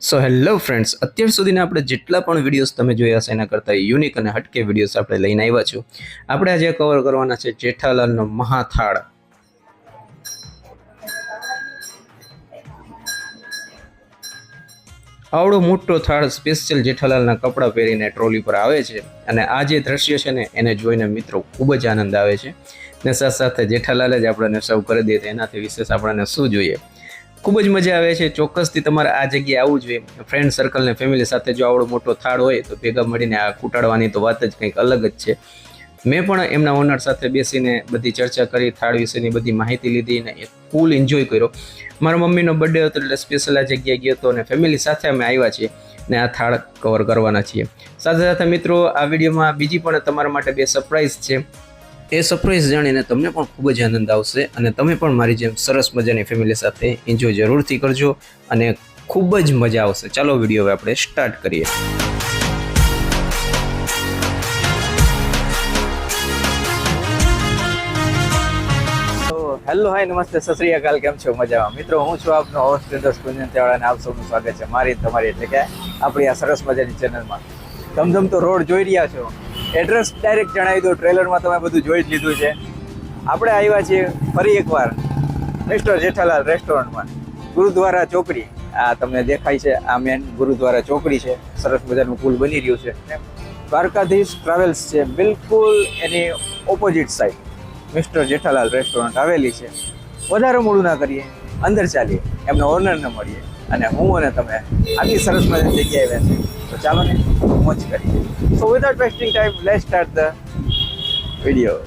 So hello friends, અત્યાર સુધીના આપણે જેટલા પણ વિડીયોઝ તમે જોયા છે એના કરતાં યુનિક અને હટકે વિડીયોઝ આપણે લઈને આવ્યા છું. આપણે આજે કવર કરવાના છે જેઠાલાલનો મહાથાળ. આવડો મોટો થાળ સ્પેશિયલ જેઠાલાલના કપડાં પહેરીને ટ્રોલી પર આવે છે અને આ જે દ્રશ્ય છે ને એને જોઈને મિત્રો ખૂબ જ આનંદ આવે છે ને સાથે સાથે જેઠાલાલ જ આપણને સર્વ કરી દે તો એનાથી વિશેષ આપણને શું જોઈએ. ખૂબ જ મજા આવે છે. ચોક્કસથી તમારે આ જગ્યાએ આવવું જોઈએ. ફ્રેન્ડ સર્કલ ને ફેમિલી સાથે જો આવડો મોટો થાળ હોય તો ભેગા મળીને આ કૂટાડવાની તો વાત જ કંઈક અલગ જ છે. મેં પણ એમના ઓનર સાથે બેસીને બધી ચર્ચા કરી, થાળ વિશેની બધી માહિતી લીધી ને એક ફૂલ એન્જોય કર્યો. મારા મમ્મીનો બર્થડે હતો એટલે સ્પેશિયલ આ જગ્યાએ ગયો હતો અને ફેમિલી સાથે અમે આવ્યા છીએ ને આ થાળ કવર કરવાના છીએ. સાથે સાથે મિત્રો આ વિડીયોમાં બીજી પણ તમારા માટે બે સરપ્રાઈઝ છે. એ સરપ્રાઈઝ જાણીને તમને પણ ખૂબ જ આનંદ આવશે અને તમે પણ મારી જેમ સરસ મજાની ફેમિલી સાથે એન્જોય જરૂરથી કરજો અને ખૂબ જ મજા આવશે. ચાલો વિડીયો હવે આપણે સ્ટાર્ટ કરીએ. હેલો, હાય, નમસ્તે, સત શ્રી અકાલ. કેમ છો? મજામાં મિત્રો? હું છું આપનો હોસ્ટ કુંજન અને આપ સૌનું સ્વાગત છે મારી તમારી એટલે કે આપણી આ સરસ મજાની ચેનલમાં. ધમધમતો રોડ જોઈ રહ્યા છો. એડ્રેસ ડાયરેક્ટ જણાવી દો, ટ્રેલરમાં તમે બધું જોઈ જ લીધું છે. આપણે આવ્યા છીએ ફરી એકવાર મિસ્ટર જેઠાલાલ રેસ્ટોરન્ટમાં, ગુરુદ્વારા ચોકડી. આ તમને દેખાય છે, આ મેન ગુરુદ્વારા ચોકડી છે. સરસ મજાનું પુલ બની રહ્યું છે. દ્વારકાધીશ ટ્રાવેલ્સ છે, બિલકુલ એની opposite side mister Jethalal restaurant આવેલી છે. વધારે મોડું ના કરીએ, અંદર ચાલીએ, એમના ઓનરને મળીએ અને હું અને તમે આટલી સરસ મજાની જગ્યાએ આવ્યા છે તો ચાલો ને મોજ કરીએ. So without wasting time, let's start the video.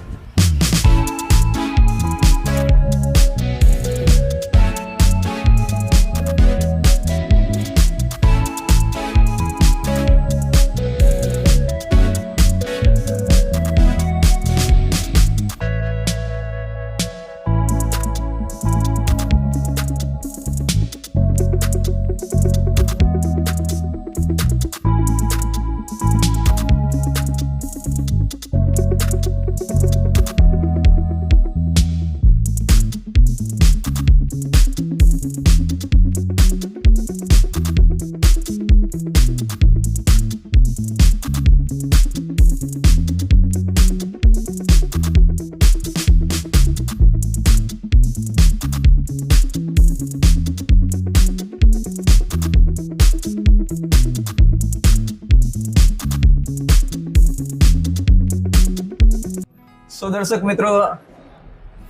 So દર્શક મિત્રો,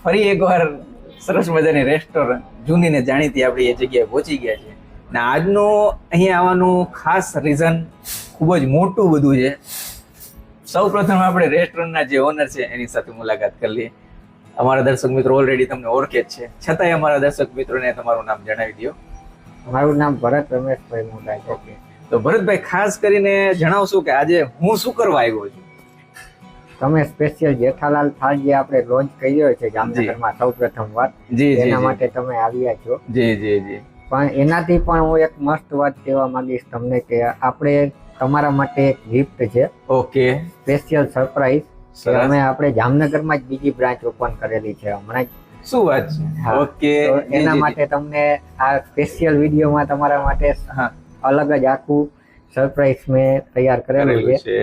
ફરી એકવાર સરસ મજાની રેસ્ટોરન્ટ જૂની ને જાણીતી આપણી એ જગ્યાએ પહોંચી ગયા છે ને આજનું અહીંયા આવવાનું ખાસ રીઝન ખૂબ જ મોટું બધું છે. સૌ પ્રથમ આપણે રેસ્ટોરન્ટના જે ઓનર છે એની સાથે મુલાકાત કરી લઈએ. અમારા દર્શક મિત્રો ઓલરેડી તમને ઓળખે જ છે, છતાંય અમારા દર્શક મિત્રોને તમારું નામ જણાવી દો. મારું નામ ભરત રમેશભાઈ મોટા છે. ઓકે, તો ભરતભાઈ ખાસ કરીને જણાવશો કે આજે હું શું કરવા આવ્યો છું? તમે સ્પેશિયલ જેઠાલાલ થાળ જે આપણે લોન્ચ કર્યો છે જામનગરમાં સૌ પ્રથમ વાર, એના માટે તમે આવ્યા છો. જી જી જી. પણ એનાથી પણ હું એક મસ્ત વાત કહેવા માંગીશ તમને કે આપણે તમારા માટે એક ગિફ્ટ છે. Okay, special surprise. અમે આપણે જામનગરમાં જ બીજી બ્રાન્ચ ઓપન કરેલી છે હમણાં જ. શું વાત છે? ઓકે, એના માટે તમને આ સ્પેશિયલ વિડીયોમાં તમારા માટે અલગ જ આખું સરપ્રાઈઝ મેં તૈયાર કરેલું છે.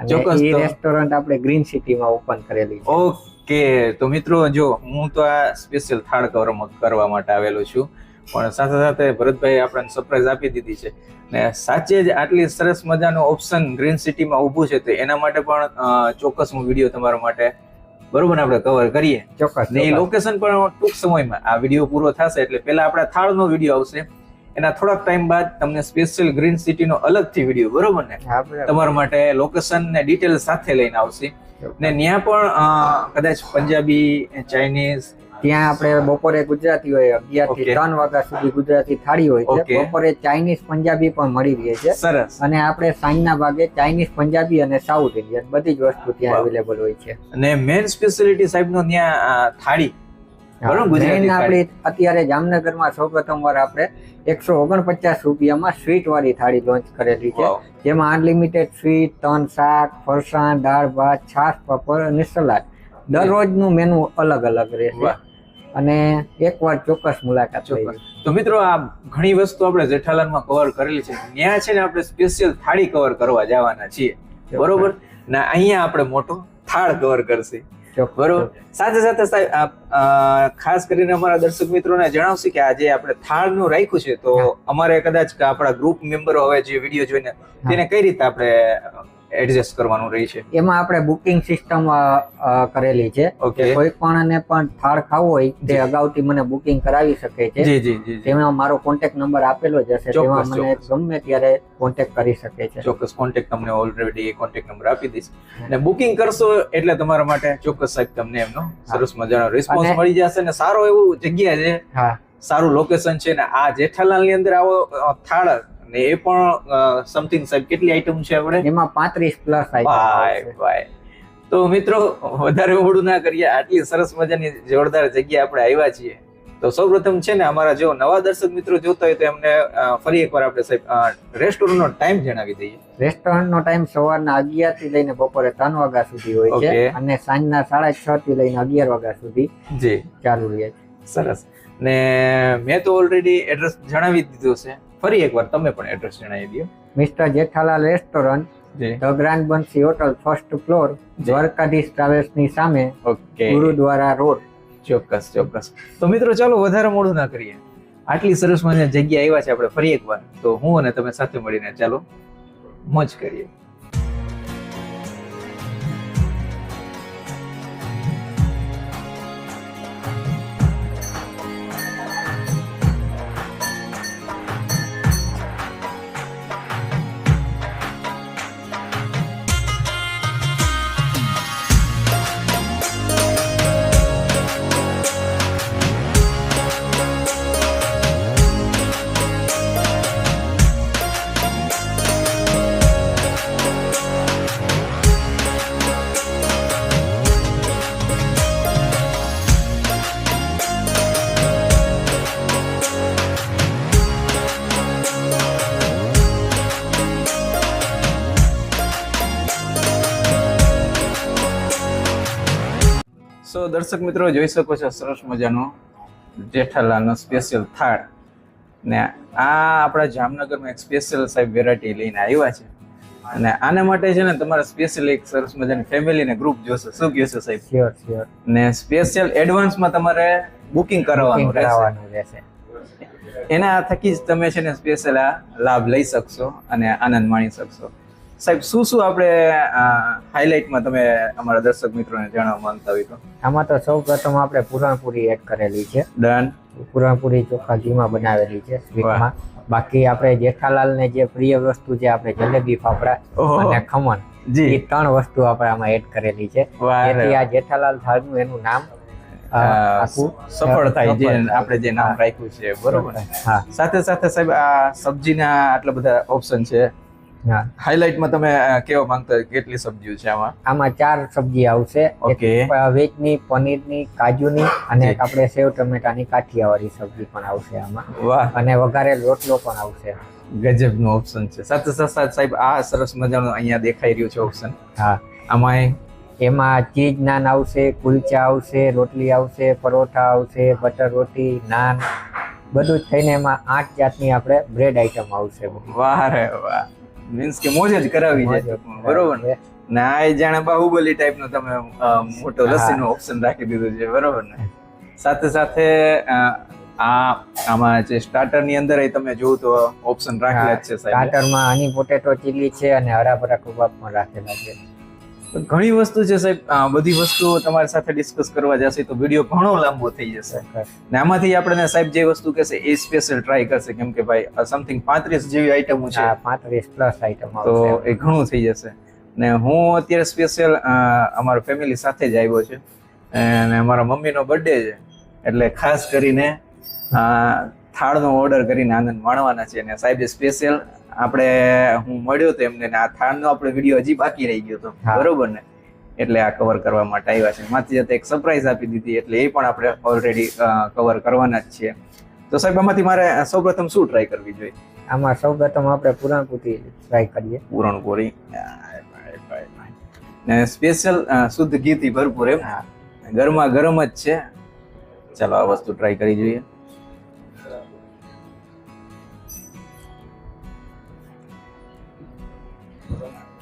અને એ રેસ્ટોરન્ટ આપણે ગ્રીન સિટીમાં ઓપન કરેલી છે. ઓકે, તો મિત્રો જો હું તો આ સ્પેશિયલ થાળ કરવા માટે આવેલો છું, પણ સાથે સાથે ભરતભાઈ આપણને સરપ્રાઈઝ આપી દીધી છે ને સાચે જ આટલી સરસ મજાનો ઓપ્શન ગ્રીન સિટીમાં ઊભું છે તો એના માટે પણ ચોક્કસ હું વિડીયો તમારા માટે બરોબર આપણે કવર કરીએ. ચોક્કસ. ને એ લોકેશન પણ ટૂંક સમયમાં આ વિડીયો પૂરો થશે એટલે પહેલા આપણા થાળનો વિડીયો આવશે, એના થોડાક ટાઈમ બાદ તમને સ્પેશિયલ ગ્રીન સિટીનો અલગથી વિડીયો બરોબર ને તમારા માટે લોકેશન ને ડિટેલ સાથે લઈને આવશે. ને ત્યાં પણ કદાચ પંજાબી, ચાઇનીઝ, ત્યાં આપણે બપોરે ગુજરાતી હોય 11 થી 3 વાગ્યા સુધી ગુજરાતી થાળી હોય છે. બપોરે ચાઇનીઝ, પંજાબી પણ મળી રહે છે. સરસ. અને આપણે સાંજના ભાગે ચાઇનીઝ, પંજાબી અને સાઉથ ઇન્ડિયન બધી જ વસ્તુ ત્યાં અવેલેબલ હોય છે. અને મેઇન સ્પેશિયાલિટી સાહેબનો ત્યાં થાળી આપણે અત્યારે જામનગરમાં સૌપ્રથમ વાર આપણે 149 રૂપિયામાં સ્વીટ વાળી થાળી લોન્ચ કરેલી છે, જેમાં અનલિમિટેડ સ્વીટ, 3 શાક, ફરસાણ, દાળ ભાત, છાશ, પાપડ અને સલાડ. દરરોજનું મેનુ અલગ અલગ રહેશે. અને એકવાર ચોક્કસ મુલાકાત લેવી. તો મિત્રો આ ઘણી વસ્તુ આપણે જેઠાલાલમાં કવર કરેલી છે. ત્યાં છે ને આપણે સ્પેશિયલ થાળી કવર કરવા જવાના છીએ, બરોબર ને અહીંયા આપણે મોટો થાળ કવર કરશે, બરોબર. સાથે સાથે સાહેબ ખાસ કરીને અમારા દર્શક મિત્રોને જણાવશે કે આજે આપણે થાળનું રાખ્યું છે, તો અમારે કદાચ આપણા ગ્રુપ મેમ્બરો હવે જે વિડીયો જોઈને તેને કઈ રીતે આપણે એડજસ્ટ કરવાનું રહી છે? એમાં આપણે બુકિંગ સિસ્ટમ કરેલી છે. કોઈ પણ થાળ ખાવો હોય તે અગાઉથી મને બુકિંગ કરાવી શકે છે. જી જી જી. તેમાં મારો કોન્ટેક્ટ નંબર આપેલો જ હશે, તેમાં મને ગમે ત્યારે કોન્ટેક્ટ કરી શકે છે. ચોક્કસ કોન્ટેક્ટ તમને ઓલરેડી કોન્ટેક્ટ નંબર આપી દઈશ, અને બુકિંગ કરશો એટલે તમારા માટે ચોક્કસ સાહેબ તમને એમનો સરસ મજાનો રિસ્પોન્સ મળી જશે, ને સારો એવું જગ્યા છે, સારું લોકેશન છે, ને આ જેઠાલાલની અંદર આવો થાળ ને એ પણ સમથિંગ સાહેબ કેટલી આઈટમ છે આપણે? એમાં 35 પ્લસ આઈટમ. તો મિત્રો વધારે મોડું ના કરીએ, આટલી સરસ મજાની જોરદાર જગ્યા આપણે આવ્યા છીએ. તો સૌપ્રથમ છે ને અમારા જો નવા દર્શક મિત્રો જોતા હોય તો એમને ફરી એકવાર આપણે સાહેબ રેસ્ટોરન્ટનો ટાઈમ જણાવી દઈએ. રેસ્ટોરન્ટનો ટાઈમ સવારના 11 થી લઈને બપોરે 3 વાગ્યા સુધી હોય છે, અને સાંજના 6:30 થી લઈને 11 વાગ્યા સુધી જી ચાલુ રહે છે. સરસ. ને મેં તો ઓલરેડી એડ્રેસ જણાવી દીધું છે, ફરી એકવાર તમે પણ એડ્રેસ જણાવી દો. Mister Jethalal restaurant, the grand Bansi hotel, first floor, Dwarkadhish travels ની સામે, ગુરુદ્વારા રોડ. ચોક્કસ ચોક્કસ. તો મિત્રો ચાલો વધારે મોડું ના કરીએ, આટલી સરસ મજાની જગ્યા આવ્યા છે આપણે ફરી એકવાર, તો હું અને તમે સાથે મળીને ચાલો મોજ કરીએ. સો દર્શક મિત્રો જોઈ શકો છો સરસ મજાનો જેઠાલાલનો સ્પેશિયલ થાળ, ને આ આપણા જામનગરમાં એક સ્પેશિયલ સાહેબ વેરાયટી લઈને આવ્યા છે, અને આના માટે છે ને તમારે સ્પેશિયલ એક સરસ મજાની ફેમિલી ને ગ્રુપ જોશે. શું કહેશો સાહેબ? શ્યોર. ને સ્પેશિયલ એડવાન્સમાં તમારે બુકિંગ કરાવવાનું રહેશે, એના થકી જ તમે છે ને સ્પેશિયલ આ લાભ લઈ શકશો અને આનંદ માણી શકશો. સાહેબ શું શું આપણે હાઇલાઇટમાં તમે અમારા દર્શક મિત્રોને જણાવવા માંગતા હોય તો? આમાં તો સૌ પ્રથમ આપણે પૂરણપૂરી એડ કરેલી છે. ડન. પૂરણપૂરી ચોખા ઘીમાં બનાવેલી છે સ્વીટમાં. બાકી આપણે જેઠાલાલ ને જે પ્રિય વસ્તુ છે આપણે જલેબી, ફાફડા અને ખમણ, એ 3 વસ્તુ આપણે આમાં એડ કરેલી છે, જેથી આ જેઠાલાલ થાળનું એનું નામ આખું સફળ થાય, જે આપણે જે નામ રાખ્યું છે, બરોબર. સાથે સાથે સાહેબ આ સબ્જીના આટલા બધા ઓપ્શન છે. હાઇલાઇટમાં તમે કેવા માંગતા કેટલી સબ્જીઓ છે આમાં? આમાં 4 સબ્જી આવશે. વેજની, પનીરની, કાજુની અને આપણે સેવ ટમેટાની કાઠિયાવાડી સબ્જી પણ આવશે આમાં. વાહ. અને વઘારેલ રોટલો પણ આવશે. ગજબનો ઓપ્શન છે. સાથે સાથે સાહેબ આ સરસ મજાનો અહીંયા દેખાઈ રહ્યું છે ઓપ્શન. આમાં એમાં ચીઝ નાન આવશે, કુલચા આવશે, રોટલી આવશે, પરોઠા આવશે, બટર રોટી, નાન, બધું જ થઈને એમાં 8 જાતની આપણે બ્રેડ આઈટમ આવશે. વાહ રે વાહ, મીન્સ કે મોજ જ કરાવી છે, બરોબર ને? ના એ જાણે બાહુબલી ટાઈપ નો તમે મોટો લસ્સીનો ઓપ્શન રાખી દીધું છે, બરોબર ને? સાથે સાથે આમાં જે સ્ટાર્ટર ની અંદર તમે જોવું તો ઓપ્શન રાખેલા જ છે સાહેબ. સ્ટાર્ટર માં હની પોટેટો ચીલી છે અને હરાભરા કબાબ પણ રાખેલા છે. ઘણી વસ્તુ છે સાહેબ, બધી વસ્તુઓ તમારી સાથે ડિસ્કસ કરવા જશે તો વિડીયો ઘણો લાંબો થઈ જશે, ને આમાંથી આપણે સાહેબ જે વસ્તુ કહેશે એ સ્પેશિયલ ટ્રાય કરશે, કેમ કે ભાઈ સમથિંગ 35 જેવી આઈટમો છે, 35 પ્લસ આઈટમ, તો એ ઘણું થઈ જશે. ને હું અત્યારે સ્પેશિયલ અમારા ફેમિલી સાથે જ આવ્યો છે, અને અમારા મમ્મીનો બર્થડે છે, એટલે ખાસ કરીને થાળનો ઓર્ડર કરીને આનંદ માણવાના છે. અને સાહેબ સ્પેશિયલ આપણે હું મળ્યો તો એમને, આ થાળનો આપણે વિડીયો હજી બાકી રહી ગયો હતો, બરોબર ને? એટલે આ કવર કરવા માટે આવ્યા છે. માથી જતા એક સરપ્રાઈઝ આપી દીધી, એટલે એ પણ આપણે ઓલરેડી કવર કરવાના જ છીએ. તો સાહેબ આમાંથી મારે સૌપ્રથમ શું ટ્રાય કરવી જોઈએ? આમાં સૌપ્રથમ આપણે પૂરણપૂરી ટ્રાય કરીએ. પૂરણપૂરી ને સ્પેશિયલ શુદ્ધ ઘીથી ભરપૂર, એમ? ગરમા ગરમ જ છે. ચાલો આ વસ્તુ ટ્રાય કરી જોઈએ.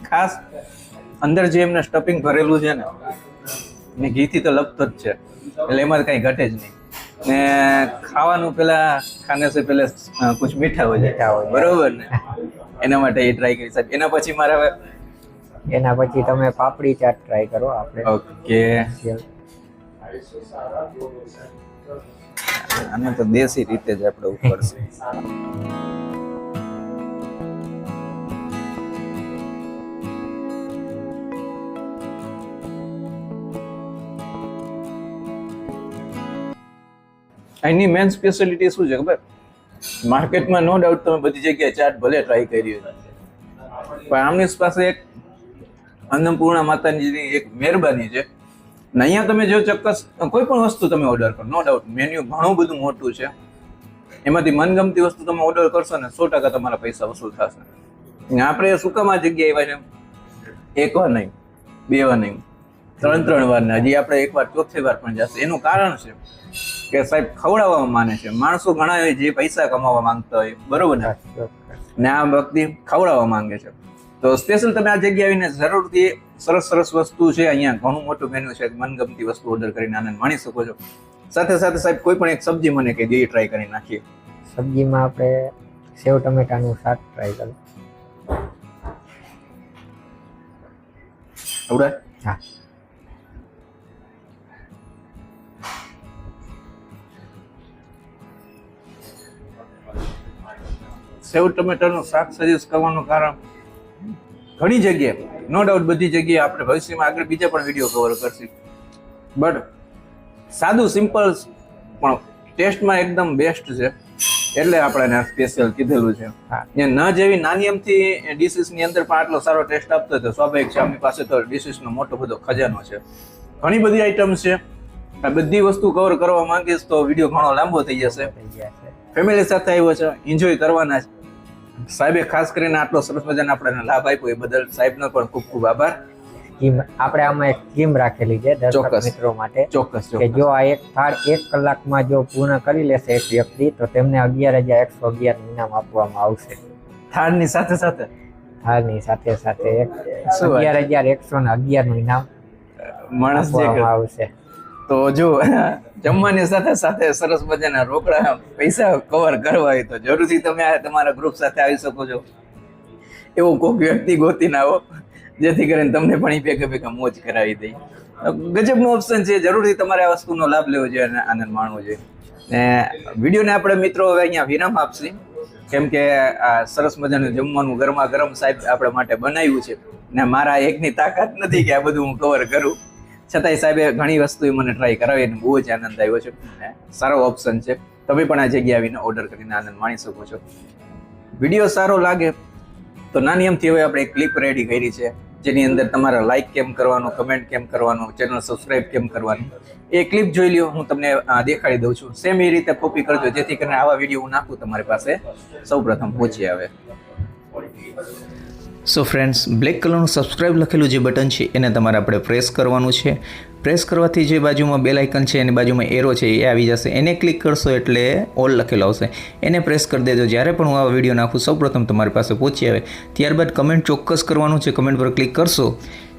ખાસ અંદર જે એમને સ્ટફિંગ ભરેલું છે ને ઘીથી તો લપતો જ છે, એટલે એમાં કઈ ઘટે જ નહીં. ને ખાવાનું પેલા ખાને સે પહેલે કુછ મીઠા હો જાય, બરોબર ને? એના માટે એ ટ્રાય કરી સાહેબ. એના પછી મારા એના પછી તમે પાપડી ચાટ ટ્રાય કરો. આપણે ઓકે, આને તો દેશી રીતે જ આપણે ઉપર છે. એની મેન સ્પેશિયાલિટી શું છે ખબર? માર્કેટમાં નો ડાઉટ તમે બધી જગ્યાએ ચાટ ભલે ટ્રાય કરી હોય, પણ આમની પાસે એક અન્નપૂર્ણા માતાજીની એક મહેરબાની છે. ને અહીંયા તમે જો ચોક્કસ કોઈ પણ વસ્તુ તમે ઓર્ડર કરો, નો ડાઉટ મેન્યુ ઘણું બધું મોટું છે. એમાંથી મનગમતી વસ્તુ તમે ઓર્ડર કરશો ને 100% તમારા પૈસા વસૂલ થશે. આપણે શું કામ આ જગ્યાએ આવ્યા છે? એક વાર નહીં, બે વાર નહીં, ત્રણ વાર ને હજી આપણે એક વાર ચોથી વાર પણ જશે. એનું કારણ છે કે સાહેબ ખવડાવવામાં માને છે. માણસો ઘણા હોય જે પૈસા કમાવા માંગતા હોય, બરોબર ને? ને આ વ્યક્તિ ખવડાવવા માંગે છે. તો સ્પેશિયલ તમે આ જગ્યાએ આવીને જરૂરથી સરસ વસ્તુ છે. અહીંયા ઘણું મોટું મેન્યુ છે. મનગમતી વસ્તુ ઓર્ડર કરીને આનંદ માણી શકો છો. સાથે સાથે સાહેબ કોઈ પણ એક સબ્જી મને કહી દે, ટ્રાય કરી નાખીએ. સબ્જીમાં આપણે સેવ ટમેટાનું શાક ટ્રાય કરો. આવડે? હા. સેવ ટમેટાનું શાક સજેસ્ટ કરવાનું કારણ ઘણી જગ્યાએ, નો ડાઉટ બધી જગ્યાએ આપણે ભવિષ્યમાં આગળ બીજા પણ વિડીયો કવર કરશું, બટ સાદું સિમ્પલ પણ ટેસ્ટમાં એકદમ બેસ્ટ છે. એટલે આપણે સ્પેશિયલ કીધેલું છે. ન જેવી નાની એમથી ડિશિસની અંદર પણ આટલો સારો ટેસ્ટ આપતો હતો, સ્વાભાવિક છે. આપણી પાસે તો ડિશિસનો મોટો બધો ખજાનો છે. ઘણી બધી આઈટમ્સ છે. આ બધી વસ્તુ કવર કરવા માંગીશ તો વિડીયો ઘણો લાંબો થઈ જશે. ફેમિલી સાથે આવ્યો છે, એન્જોય કરવાના છે. સાહેબે ખાસ કરીને આટલો સરસ મજાનો આપણને લાભ આપ્યો એ બદલ સાહેબનો પણ ખૂબ ખૂબ આભાર. આપણે આમાં એક સ્કીમ રાખેલી છે દર્શક મિત્રો માટે. ચોક્કસ કે જો આ એક થાળ 1 કલાકમાં જો પૂર્ણ કરી લેશે એક વ્યક્તિ તો તેમને 11,111 ઇનામ આપવામાં આવશે. થાળની સાથે સાથે 11,111 નું ઇનામ માણસ આવશે. તો જો જમવાની સાથે સાથે સરસ મજાના રોકડા પૈસા કવર કરવા હોય તો જરૂરથી તમે તમારા ગ્રુપ સાથે આવી શકો છો. એવો કોઈક વ્યક્તિ ગોતીને આવો જેથી કરીને તમને પણ ભેગા મોજ કરાવી દે. ગજબનું ઓપ્શન છે. જરૂરથી તમારે આ વસ્તુનો લાભ લેવો જોઈએ અને આનંદ માણવો જોઈએ. ને વિડીયોને આપણે મિત્રો હવે અહીંયા વિરામ આપશી, કેમ કે આ સરસ મજાનું જમવાનું ગરમા ગરમ સાહેબ આપણા માટે બનાવ્યું છે. ને મારા એકની તાકાત નથી કે આ બધું હું કવર કરું, છતાંય સાહેબે ઘણી વસ્તુ મને ટ્રાય કરાવી અને બહુ જ આનંદ આવ્યો છે. સારો ઓપ્શન છે. તમે પણ આ જગ્યાએ આવીને ઓર્ડર કરીને આનંદ માણી શકો છો. વિડીયો સારો લાગે તો નાની એમથી હવે આપણે એક ક્લિપ રેડી કરી છે, જેની અંદર તમારે લાઈક કેમ કરવાનું, કમેન્ટ કેમ કરવાનું, ચેનલ સબસ્ક્રાઇબ કેમ કરવાનું, એ ક્લિપ જોઈ લ્યો. હું તમને દેખાડી દઉં છું. સેમ એ રીતે કોપી કરજો જેથી કરીને આવા વિડીયો હું નાખું તમારી પાસે સૌપ્રથમ પહોંચી આવે. સો ફ્રેન્ડ્સ, બ્લેક કલરનું સબસ્ક્રાઇબ લખેલું જે બટન છે એને તમારે આપણે પ્રેસ કરવાનું છે. પ્રેસ કરવાથી જે બાજુમાં બેલ આઇકન છે એની બાજુમાં એરો છે એ આવી જશે. એને ક્લિક કરશો એટલે ઓલ લખેલો આવશે. એને પ્રેસ કરી દેજો. જ્યારે પણ હું આ વિડીયો નાખું સૌપ્રથમ તમારી પાસે પહોંચી આવે. ત્યારબાદ કમેન્ટ ચોક્કસ કરવાનું છે. કમેન્ટ પર ક્લિક કરશો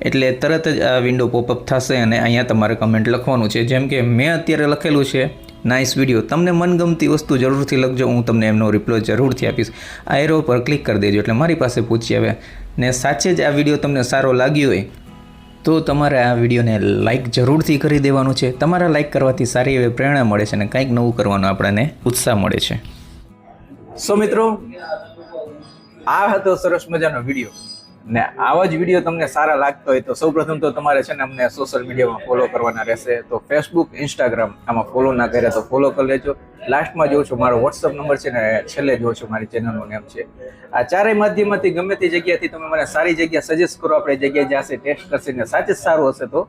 એટલે તરત જ આ વિન્ડો પોપઅપ થશે અને અહીંયા તમારે કમેન્ટ લખવાનું છે. જેમ કે મેં અત્યારે લખેલું છે નાઇસ વિડીયો. તમને મનગમતી વસ્તુ જરૂરથી લખજો, હું તમને એમનો રિપ્લાય જરૂરથી આપીશ. આ એરો પર ક્લિક કરી દેજો એટલે મારી પાસે પહોંચી આવે. ને સાચે જ આ વિડીયો તમને સારો લાગ્યો હોય તો તમારે આ વિડીયોને લાઇક જરૂરથી કરી દેવાનું છે. તમારા લાઇક કરવાથી સારી એવી પ્રેરણા મળે છે અને કંઈક નવું કરવાનો આપણને ઉત્સાહ મળે છે. સો મિત્રો, આ હતો સરસ મજાનો વિડીયો. ને આવા જ વિડીયો તમને સારા લાગતો હોય તો સૌપ્રથમ તો તમારે છે ને અમને સોશિયલ મીડિયામાં ફોલો કરવાના રહેશે. તો ફેસબુક, ઇન્સ્ટાગ્રામ આમાં ફોલો ના કર્યા તો ફોલો કરી લેજો. લાસ્ટમાં જોઉં છું મારો વોટ્સઅપ નંબર છે ને છેલ્લે જોઉં છું મારી ચેનલનું નેમ છે. આ ચારેય માધ્યમમાંથી ગમે તે જગ્યાથી તમે મને સારી જગ્યા સજેસ્ટ કરો. આપણે જગ્યાએ જશે ટેસ્ટ કરશે ને સાચે જ સારું હશે તો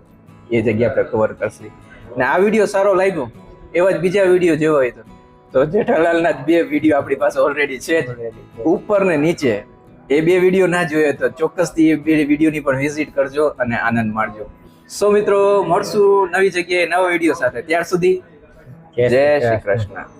એ જગ્યા આપણે કવર કરશે. ને આ વિડીયો સારો લાગ્યો એવા જ બીજા વિડીયો જોવા હોય તો જેઠાલાલના જ 2 વિડીયો આપણી પાસે ઓલરેડી છે જ, ઉપર ને નીચે. એ 2 વિડીયો ના જોયો તો ચોક્કસથી એ 2 વિડીયોની પણ વિઝિટ કરજો અને આનંદ માણજો. સો મિત્રો, મળશું નવી જગ્યાએ નવા વિડીયો સાથે. ત્યાર સુધી જય શ્રી કૃષ્ણ.